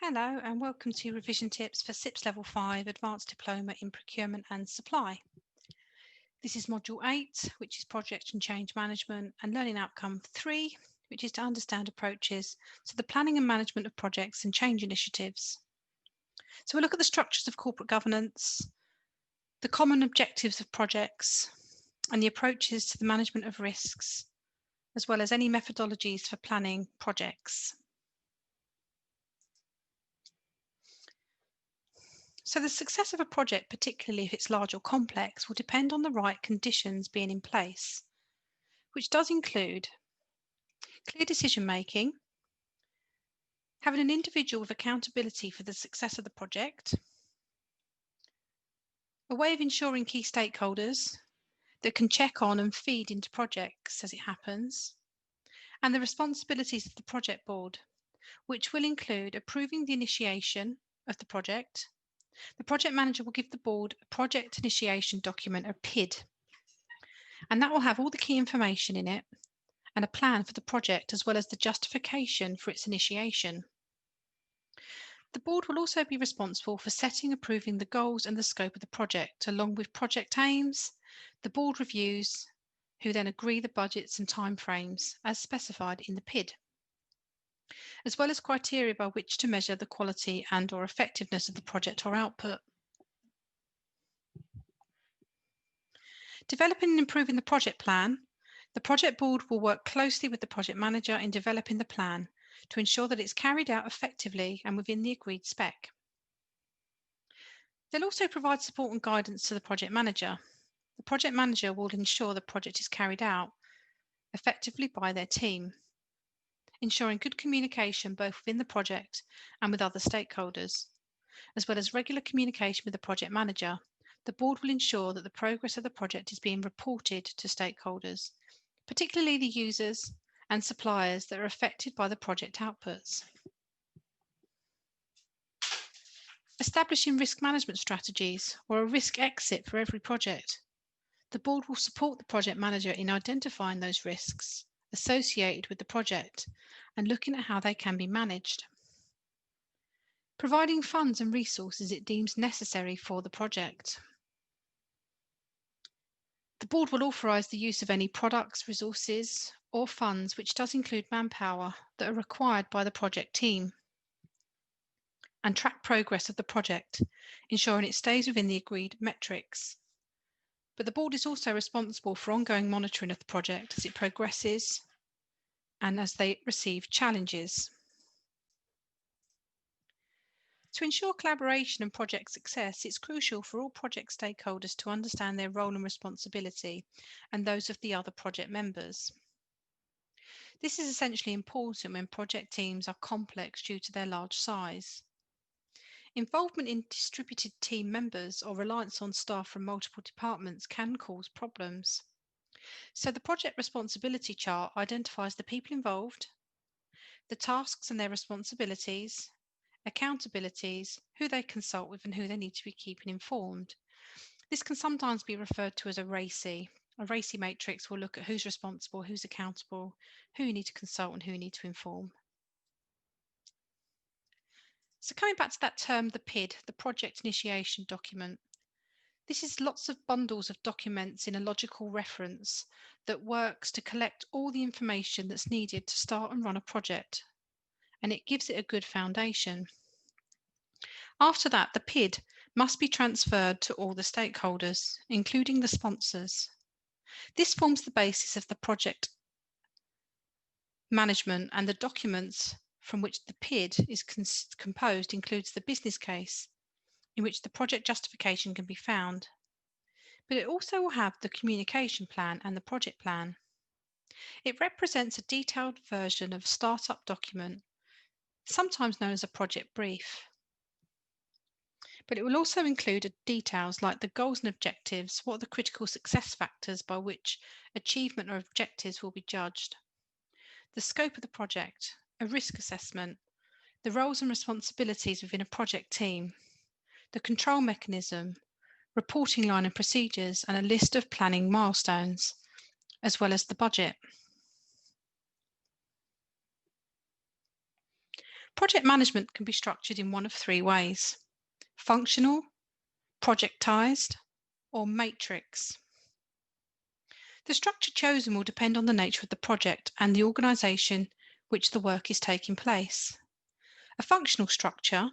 Hello and welcome to revision tips for SIPS Level 5 Advanced Diploma in Procurement and Supply. This is Module 8, which is Project and Change Management, and Learning Outcome 3, which is to understand approaches to the planning and management of projects and change initiatives. So we'll look at the structures of corporate governance, the common objectives of projects, and the approaches to the management of risks, as well as any methodologies for planning projects. So the success of a project, particularly if it's large or complex, will depend on the right conditions being in place, which does include clear decision making, having an individual with accountability for the success of the project, a way of ensuring key stakeholders that can check on and feed into projects as it happens, and the responsibilities of the project board, which will include approving the initiation of the project. The project manager will give the board a project initiation document, a PID, and that will have all the key information in it and a plan for the project as well as the justification for its initiation. The board will also be responsible for setting, approving the goals and the scope of the project, along with project aims, the board reviews, who then agree the budgets and timeframes as specified in the PID, as well as criteria by which to measure the quality and/or effectiveness of the project or output. Developing and improving the project plan, the project board will work closely with the project manager in developing the plan to ensure that it's carried out effectively and within the agreed spec. They'll also provide support and guidance to the project manager. The project manager will ensure the project is carried out effectively by their team, ensuring good communication both within the project and with other stakeholders, as well as regular communication with the project manager. The board will ensure that the progress of the project is being reported to stakeholders, particularly the users and suppliers that are affected by the project outputs. Establishing risk management strategies or a risk exit for every project. The board will support the project manager in identifying those risks associated with the project and looking at how they can be managed. Providing funds and resources it deems necessary for the project. The board will authorise the use of any products, resources or funds, which does include manpower, that are required by the project team, and track progress of the project, ensuring it stays within the agreed metrics. But the board is also responsible for ongoing monitoring of the project as it progresses and as they receive challenges. To ensure collaboration and project success, it's crucial for all project stakeholders to understand their role and responsibility and those of the other project members. This is essentially important when project teams are complex due to their large size. Involvement in distributed team members or reliance on staff from multiple departments can cause problems. So the project responsibility chart identifies the people involved, the tasks and their responsibilities, accountabilities, who they consult with and who they need to be keeping informed. This can sometimes be referred to as a RACI. A RACI matrix will look at who's responsible, who's accountable, who you need to consult and who you need to inform. So coming back to that term, the PID, the project initiation document. This is lots of bundles of documents in a logical reference that works to collect all the information that's needed to start and run a project, and it gives it a good foundation. After that, the PID must be transferred to all the stakeholders, including the sponsors. This forms the basis of the project management, and the documents from which the PID is composed includes the business case, in which the project justification can be found. But it also will have the communication plan and the project plan. It represents a detailed version of a startup document, sometimes known as a project brief. But it will also include details like the goals and objectives, what are the critical success factors by which achievement or objectives will be judged, the scope of the project, a risk assessment, the roles and responsibilities within a project team, the control mechanism, reporting line and procedures, and a list of planning milestones, as well as the budget. Project management can be structured in one of three ways: functional, projectized, or matrix. The structure chosen will depend on the nature of the project and the organisation which the work is taking place. A functional structure,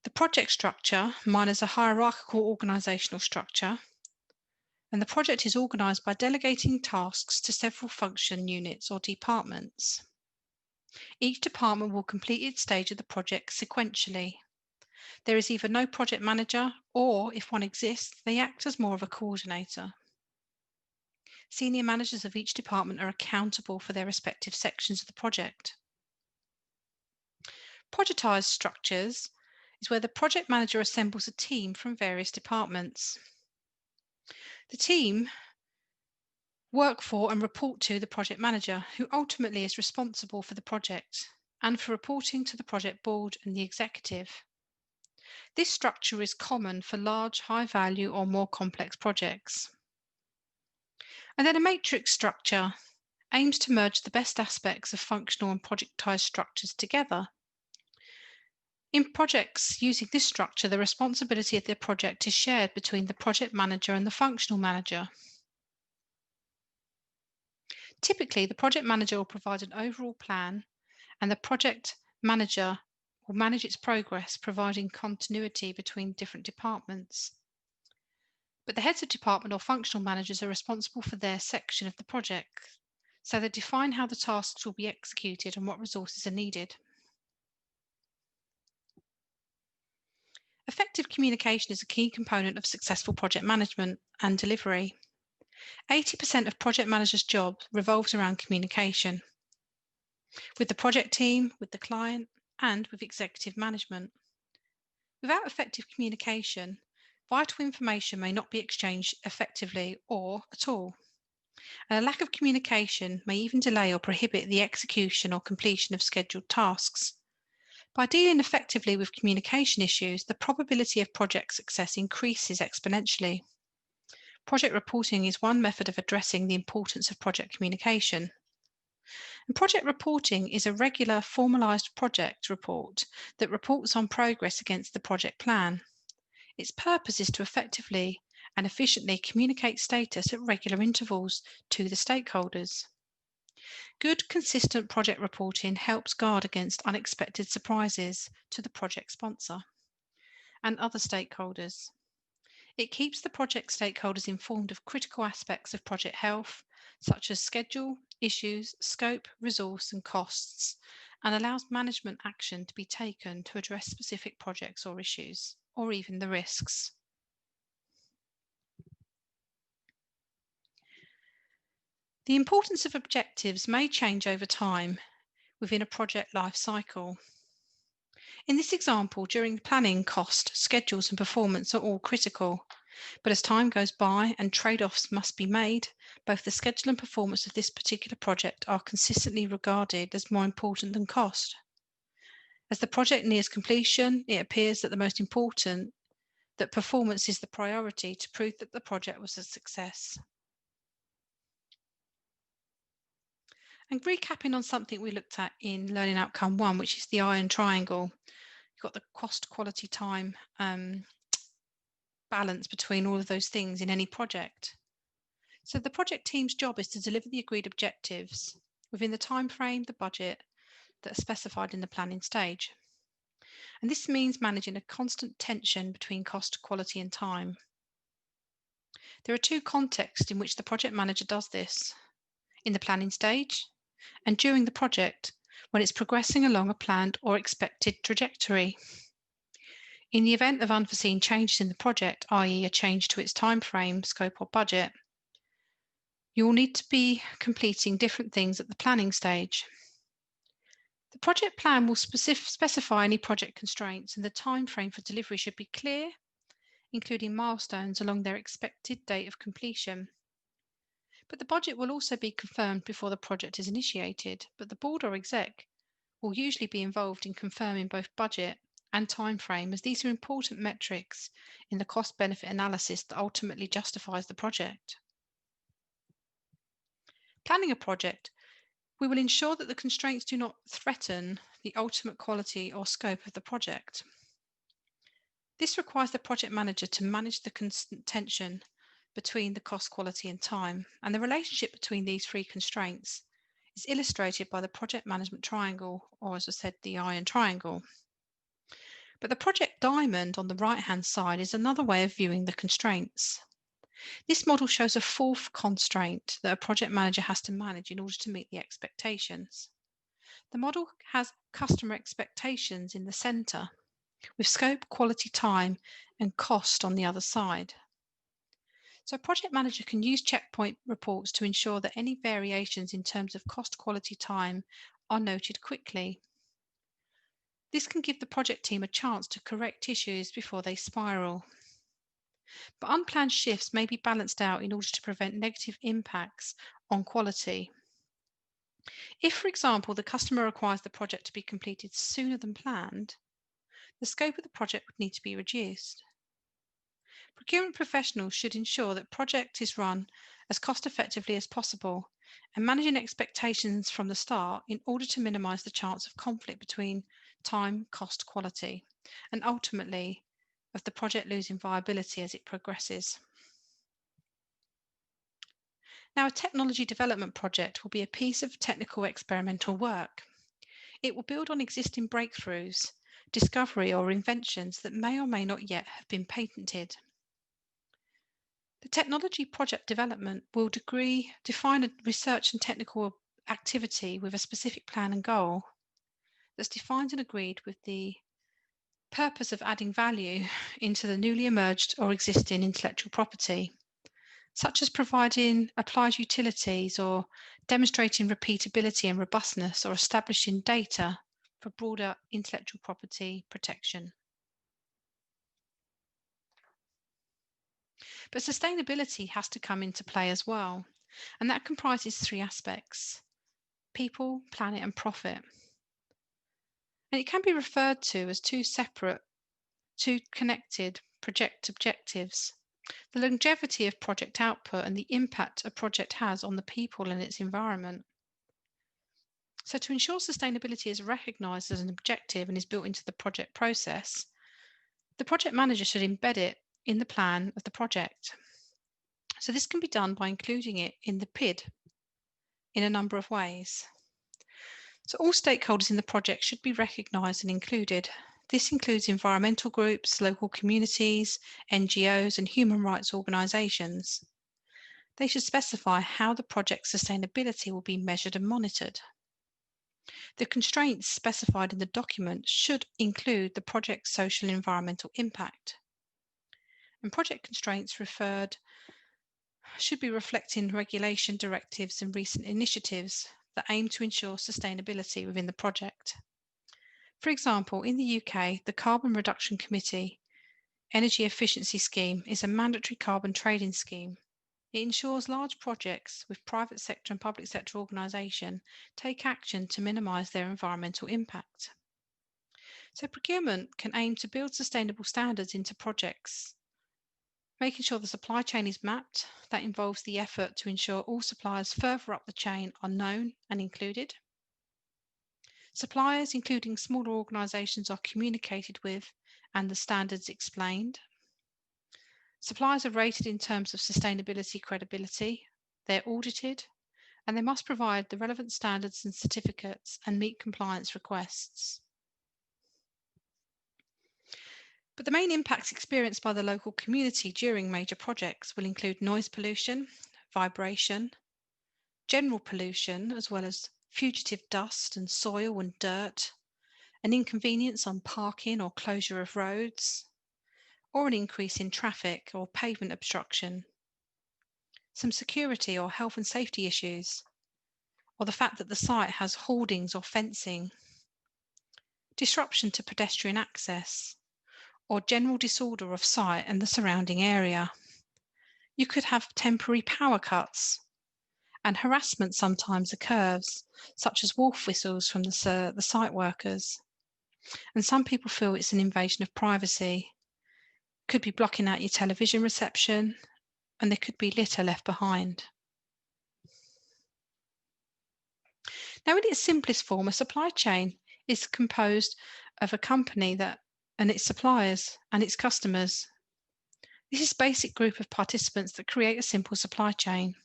the project structure, mine is a hierarchical organisational structure, and the project is organised by delegating tasks to several function units or departments. Each department will complete its stage of the project sequentially. There is either no project manager, or if one exists, they act as more of a coordinator. Senior managers of each department are accountable for their respective sections of the project. Projectized structures is where the project manager assembles a team from various departments. The team work for and report to the project manager, who ultimately is responsible for the project and for reporting to the project board and the executive. This structure is common for large, high-value or more complex projects. And then a matrix structure aims to merge the best aspects of functional and projectized structures together. In projects using this structure, the responsibility of the project is shared between the project manager and the functional manager. Typically, the project manager will provide an overall plan, and the project manager will manage its progress, providing continuity between different departments. But the heads of department or functional managers are responsible for their section of the project, so they define how the tasks will be executed and what resources are needed. Effective communication is a key component of successful project management and delivery. 80% of project managers' job revolves around communication with the project team, with the client, and with executive management. Without effective communication, vital information may not be exchanged effectively or at all. And a lack of communication may even delay or prohibit the execution or completion of scheduled tasks. By dealing effectively with communication issues, the probability of project success increases exponentially. Project reporting is one method of addressing the importance of project communication. And project reporting is a regular formalised project report that reports on progress against the project plan. Its purpose is to effectively and efficiently communicate status at regular intervals to the stakeholders. Good, consistent project reporting helps guard against unexpected surprises to the project sponsor and other stakeholders. It keeps the project stakeholders informed of critical aspects of project health, such as schedule, issues, scope, resource, and costs, and allows management action to be taken to address specific projects or issues, or even the risks. The importance of objectives may change over time within a project life cycle. In this example, during planning, cost, schedules, and performance are all critical. But as time goes by and trade-offs must be made, both the schedule and performance of this particular project are consistently regarded as more important than cost. As the project nears completion, it appears that the most important, that performance is the priority to prove that the project was a success. And recapping on something we looked at in Learning Outcome 1, which is the iron triangle, you've got the cost, quality, time balance between all of those things in any project. So the project team's job is to deliver the agreed objectives within the time frame, the budget that are specified in the planning stage. And this means managing a constant tension between cost, quality, and time. There are two contexts in which the project manager does this: in the planning stage and during the project, when it's progressing along a planned or expected trajectory. In the event of unforeseen changes in the project, i.e. a change to its time frame, scope, or budget, you will need to be completing different things at the planning stage. The project plan will specify any project constraints, and the time frame for delivery should be clear, including milestones along their expected date of completion. But the budget will also be confirmed before the project is initiated, but the board or exec will usually be involved in confirming both budget and time frame, as these are important metrics in the cost-benefit analysis that ultimately justifies the project. Planning a project We will ensure that the constraints do not threaten the ultimate quality or scope of the project. This requires the project manager to manage the constant tension between the cost, quality, and time, and the relationship between these three constraints is illustrated by the project management triangle, or as I said, the iron triangle. But the project diamond on the right-hand side is another way of viewing the constraints. This model shows a fourth constraint that a project manager has to manage in order to meet the expectations. The model has customer expectations in the center, with scope, quality, time, and cost on the other side. So a project manager can use checkpoint reports to ensure that any variations in terms of cost, quality, time are noted quickly. This can give the project team a chance to correct issues before they spiral. But unplanned shifts may be balanced out in order to prevent negative impacts on quality. If, for example, the customer requires the project to be completed sooner than planned, the scope of the project would need to be reduced. Procurement professionals should ensure that project is run as cost effectively as possible and managing expectations from the start in order to minimize the chance of conflict between time, cost, quality, and ultimately of the project losing viability as it progresses. Now, a technology development project will be a piece of technical experimental work. It will build on existing breakthroughs, discovery, or inventions that may or may not yet have been patented. The technology project development will define a research and technical activity with a specific plan and goal that's defined and agreed with the purpose of adding value into the newly emerged or existing intellectual property, such as providing applied utilities or demonstrating repeatability and robustness or establishing data for broader intellectual property protection. But sustainability has to come into play as well, and that comprises three aspects: people, planet, and profit. And it can be referred to as two connected project objectives: the longevity of project output and the impact a project has on the people and its environment. So to ensure sustainability is recognised as an objective and is built into the project process, the project manager should embed it in the plan of the project. So this can be done by including it in the PID in a number of ways. So all stakeholders in the project should be recognised and included. This includes environmental groups, local communities, NGOs, and human rights organisations. They should specify how the project's sustainability will be measured and monitored. The constraints specified in the document should include the project's social and environmental impact. And project constraints should be reflecting regulation directives and recent initiatives that aim to ensure sustainability within the project. For example, in the UK, the Carbon Reduction Committee Energy Efficiency Scheme is a mandatory carbon trading scheme. It ensures large projects with private sector and public sector organisation take action to minimise their environmental impact. So procurement can aim to build sustainable standards into projects, making sure the supply chain is mapped. That involves the effort to ensure all suppliers further up the chain are known and included. Suppliers, including smaller organisations, are communicated with and the standards explained. Suppliers are rated in terms of sustainability credibility. They're audited and they must provide the relevant standards and certificates and meet compliance requests. But the main impacts experienced by the local community during major projects will include noise pollution, vibration, general pollution, as well as fugitive dust and soil and dirt, an inconvenience on parking or closure of roads, or an increase in traffic or pavement obstruction, some security or health and safety issues, or the fact that the site has hoardings or fencing, disruption to pedestrian access, or general disorder of site and the surrounding area. You could have temporary power cuts, and harassment sometimes occurs, such as wolf whistles from the site workers. And some people feel it's an invasion of privacy. Could be blocking out your television reception, and there could be litter left behind. Now, in its simplest form, a supply chain is composed of a company and its suppliers and its customers. This is a basic group of participants that create a simple supply chain.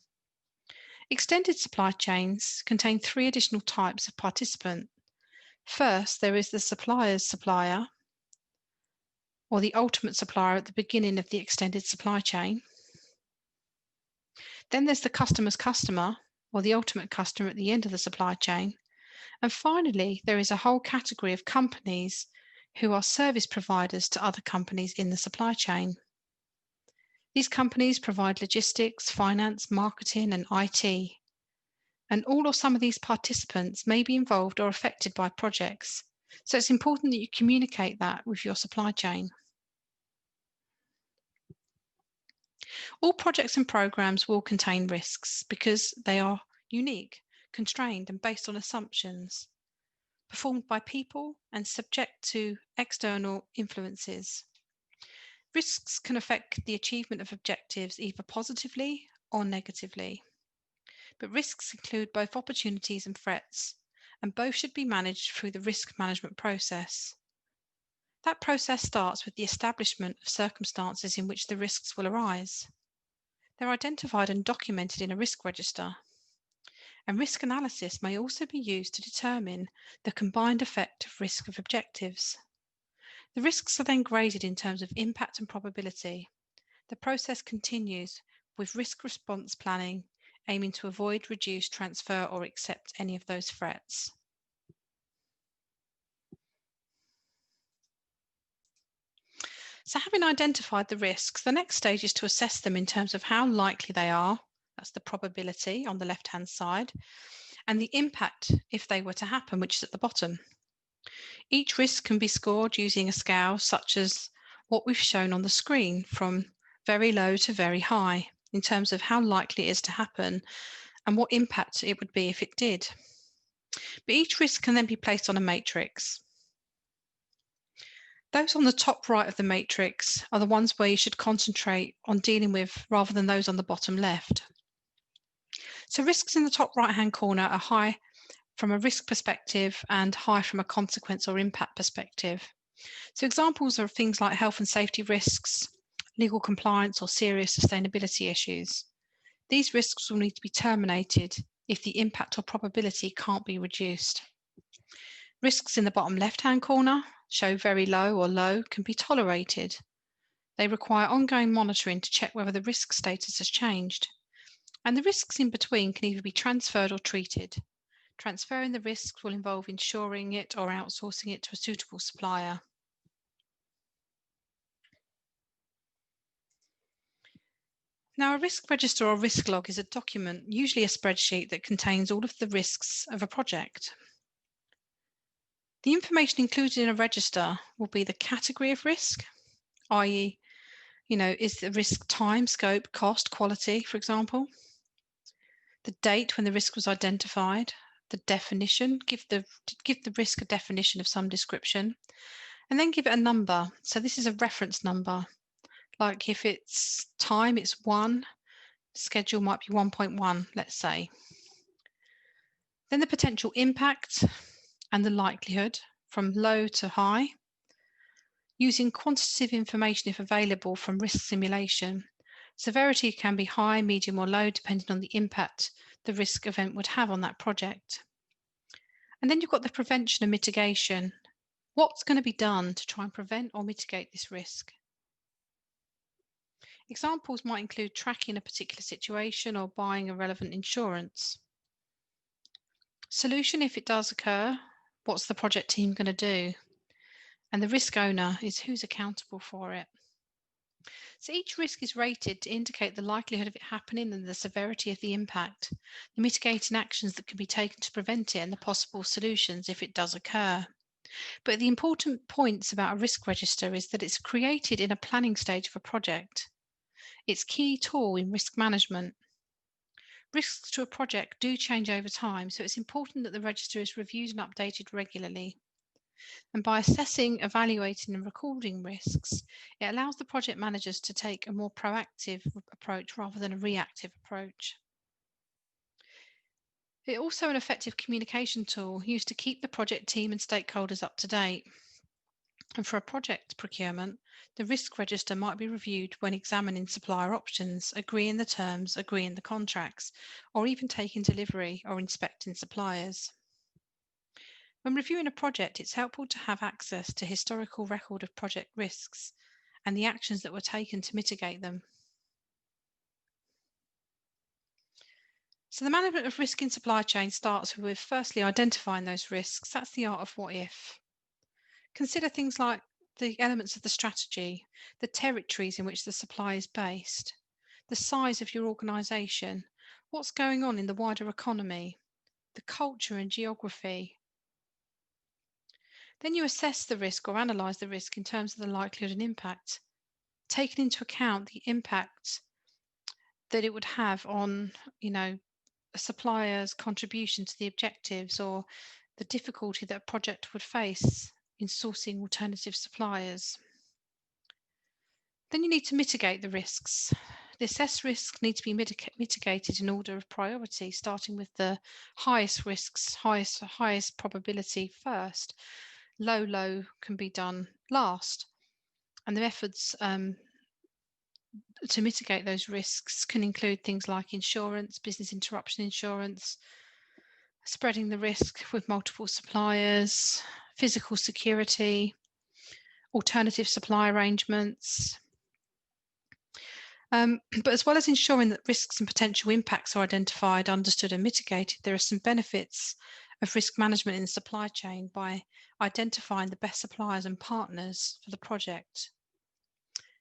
Extended supply chains contain three additional types of participant. First, there is the supplier's supplier, or the ultimate supplier at the beginning of the extended supply chain. Then there's the customer's customer, or the ultimate customer at the end of the supply chain. And finally, there is a whole category of companies who are service providers to other companies in the supply chain. These companies provide logistics, finance, marketing, and IT. And all or some of these participants may be involved or affected by projects. So it's important that you communicate that with your supply chain. All projects and programs will contain risks because they are unique, constrained, and based on assumptions, performed by people and subject to external influences. Risks can affect the achievement of objectives either positively or negatively. But risks include both opportunities and threats, and both should be managed through the risk management process. That process starts with the establishment of circumstances in which the risks will arise. They're identified and documented in a risk register. And risk analysis may also be used to determine the combined effect of risk of objectives. The risks are then graded in terms of impact and probability. The process continues with risk response planning, aiming to avoid, reduce, transfer, or accept any of those threats. So having identified the risks, the next stage is to assess them in terms of how likely they are, that's the probability on the left-hand side, and the impact if they were to happen, which is at the bottom. Each risk can be scored using a scale such as what we've shown on the screen, from very low to very high, in terms of how likely it is to happen and what impact it would be if it did. But each risk can then be placed on a matrix. Those on the top right of the matrix are the ones where you should concentrate on dealing with rather than those on the bottom left. So risks in the top right-hand corner are high from a risk perspective and high from a consequence or impact perspective. So examples are things like health and safety risks, legal compliance, or serious sustainability issues. These risks will need to be terminated if the impact or probability can't be reduced. Risks in the bottom left-hand corner show very low or low can be tolerated. They require ongoing monitoring to check whether the risk status has changed. And the risks in between can either be transferred or treated. Transferring the risks will involve insuring it or outsourcing it to a suitable supplier. Now, a risk register or risk log is a document, usually a spreadsheet, that contains all of the risks of a project. The information included in a register will be the category of risk, i.e., is the risk time, scope, cost, quality, for example. The date when the risk was identified, the definition, give the risk a definition of some description, and then give it a number. So this is a reference number. Like if it's time, it's 1, schedule might be 1.1, let's say. Then the potential impact and the likelihood from low to high, using quantitative information if available from risk simulation. Severity can be high, medium, or low, depending on the impact the risk event would have on that project. And then you've got the prevention and mitigation. What's going to be done to try and prevent or mitigate this risk? Examples might include tracking a particular situation or buying a relevant insurance. Solution, if it does occur, what's the project team going to do? And the risk owner is who's accountable for it. So each risk is rated to indicate the likelihood of it happening and the severity of the impact, the mitigating actions that can be taken to prevent it, and the possible solutions if it does occur. But the important points about a risk register is that it's created in a planning stage of a project. It's a key tool in risk management. Risks to a project do change over time, so it's important that the register is reviewed and updated regularly. And by assessing, evaluating, and recording risks, it allows the project managers to take a more proactive approach rather than a reactive approach. It's also an effective communication tool used to keep the project team and stakeholders up to date. And for a project procurement, the risk register might be reviewed when examining supplier options, agreeing the terms, agreeing the contracts, or even taking delivery or inspecting suppliers. When reviewing a project, it's helpful to have access to historical record of project risks and the actions that were taken to mitigate them. So the management of risk in supply chain starts with firstly identifying those risks. That's the art of what if. Consider things like the elements of the strategy, the territories in which the supply is based, the size of your organisation, what's going on in the wider economy, the culture and geography. Then you assess the risk or analyse the risk in terms of the likelihood and impact, taking into account the impact that it would have on, a supplier's contribution to the objectives or the difficulty that a project would face in sourcing alternative suppliers. Then you need to mitigate the risks. The assessed risks need to be mitigated in order of priority, starting with the highest risks, highest probability first. Low can be done last. And the methods to mitigate those risks can include things like insurance, business interruption insurance, spreading the risk with multiple suppliers, physical security, alternative supply arrangements. But as well as ensuring that risks and potential impacts are identified, understood and mitigated, there are some benefits of risk management in the supply chain by identifying the best suppliers and partners for the project.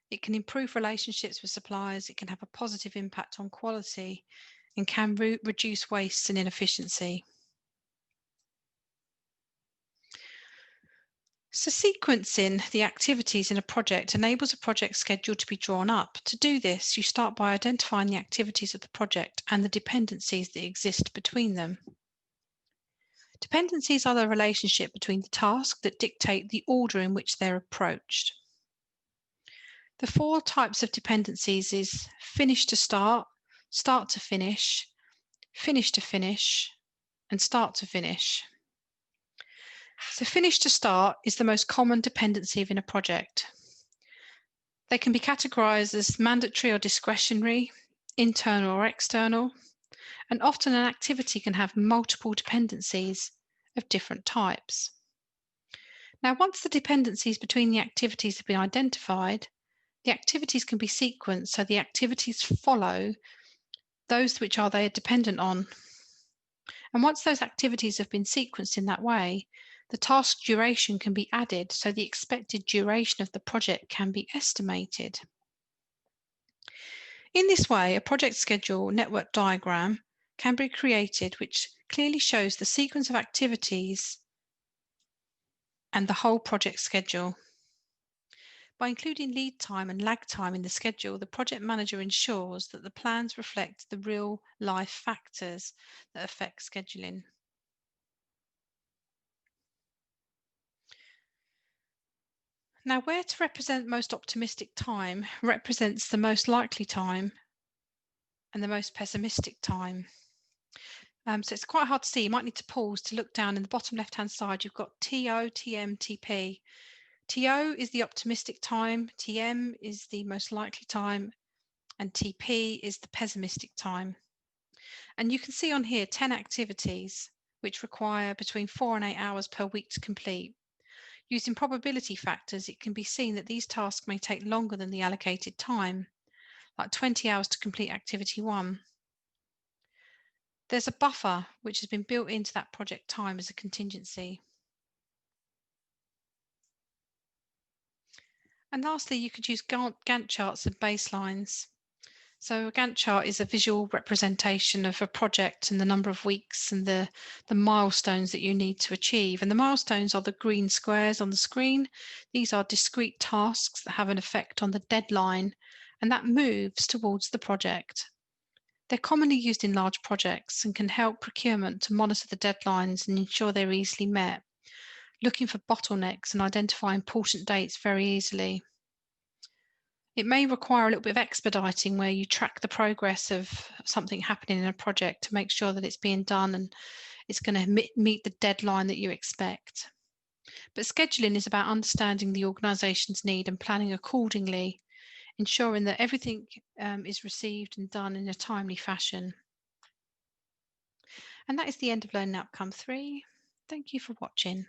It can improve relationships with suppliers, it can have a positive impact on quality, and can reduce waste and inefficiency. So sequencing the activities in a project enables a project schedule to be drawn up. To do this, you start by identifying the activities of the project and the dependencies that exist between them. Dependencies are the relationship between the tasks that dictate the order in which they're approached. The four types of dependencies is finish to start to finish to finish, and start to finish. So finish to start is the most common dependency in a project. They can be categorized as mandatory or discretionary, internal or external, and often an activity can have multiple dependencies of different types. Now, once the dependencies between the activities have been identified, the activities can be sequenced so the activities follow those which they are dependent on. And once those activities have been sequenced in that way, the task duration can be added so the expected duration of the project can be estimated. In this way, a project schedule network diagram can be created which clearly shows the sequence of activities and the whole project schedule. By including lead time and lag time in the schedule, the project manager ensures that the plans reflect the real life factors that affect scheduling. Now, where to represent most optimistic time represents the most likely time and the most pessimistic time. So it's quite hard to see. You might need to pause to look down in the bottom left-hand side. You've got TO, TM, TP. TO is the optimistic time, TM is the most likely time, and TP is the pessimistic time. And you can see on here 10 activities which require between 4 and 8 hours per week to complete. Using probability factors, it can be seen that these tasks may take longer than the allocated time, like 20 hours to complete activity 1. There's a buffer which has been built into that project time as a contingency. And lastly, you could use Gantt charts and baselines. So a Gantt chart is a visual representation of a project and the number of weeks and the milestones that you need to achieve. And the milestones are the green squares on the screen. These are discrete tasks that have an effect on the deadline, and that moves towards the project. They're commonly used in large projects and can help procurement to monitor the deadlines and ensure they're easily met, looking for bottlenecks and identify important dates very easily. It may require a little bit of expediting where you track the progress of something happening in a project to make sure that it's being done and it's going to meet the deadline that you expect. But scheduling is about understanding the organisation's need and planning accordingly, ensuring that everything is received and done in a timely fashion. And that is the end of Learning Outcome 3. Thank you for watching.